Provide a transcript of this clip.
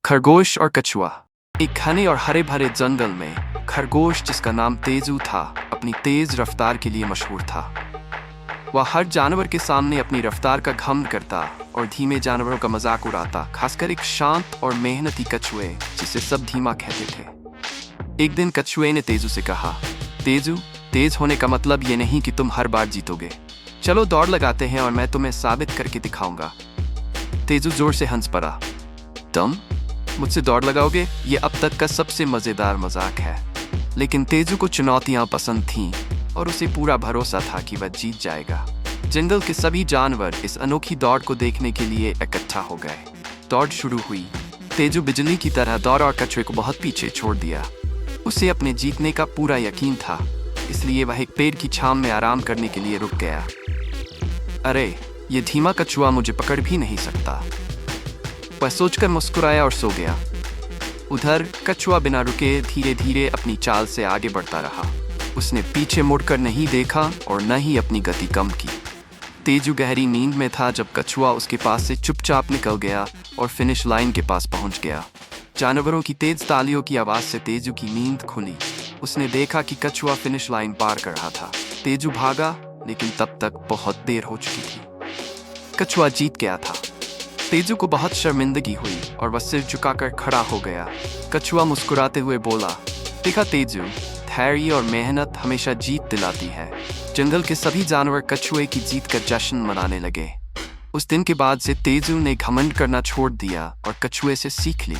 खरगोश और कछुआ। एक घने और हरे भरे जंगल में खरगोश, जिसका नाम तेजू था, अपनी तेज रफ्तार के लिए मशहूर था। वह हर जानवर के सामने अपनी रफ्तार का घमंड करता और धीमे जानवरों का मजाक उड़ाता, खासकर एक शांत और मेहनती कछुए जिसे सब धीमा कहते थे। एक दिन कछुए ने तेजू से कहा, तेजू, तेज होने का मतलब ये नहीं कि तुम हर बार जीतोगे। चलो दौड़ लगाते हैं और मैं तुम्हें साबित करके दिखाऊंगा। तेजू जोर से हंस पड़ा। तुम मुझसे दौड़ लगाओगे? ये अब तक का सबसे मजेदार मजाक है। लेकिन तेजू को चुनौतियां पसंद थीं और उसे पूरा भरोसा था कि वह जीत जाएगा। जंगल के सभी जानवर इस अनोखी दौड़ को देखने के लिए इकट्ठा हो गए। दौड़ शुरू हुई। तेजू बिजली की तरह दौड़ा और कछुए को बहुत पीछे छोड़ दिया। उसे अपने जीतने का पूरा यकीन था, इसलिए वह एक पेड़ की छांव में आराम करने के लिए रुक गया। अरे, ये धीमा कछुआ मुझे पकड़ भी नहीं सकता, वह सोचकर मुस्कुराया और सो गया। उधर कछुआ बिना रुके धीरे धीरे अपनी चाल से आगे बढ़ता रहा। उसने पीछे मुड़कर नहीं देखा और न ही अपनी गति कम की। तेजू गहरी नींद में था जब कछुआ उसके पास से चुपचाप निकल गया और फिनिश लाइन के पास पहुंच गया। जानवरों की तेज तालियों की आवाज से तेजू की नींद खुली। उसने देखा कि कछुआ फिनिश लाइन पार कर रहा था। तेजू भागा, लेकिन तब तक बहुत देर हो चुकी थी। कछुआ जीत गया था। तेजू को बहुत शर्मिंदगी हुई और वह सिर झुकाकर खड़ा हो गया। कछुआ मुस्कुराते हुए बोला, देखा तेजू, धैर्य और मेहनत हमेशा जीत दिलाती है। जंगल के सभी जानवर कछुए की जीत का जश्न मनाने लगे। उस दिन के बाद से तेजू ने घमंड करना छोड़ दिया और कछुए से सीख ली।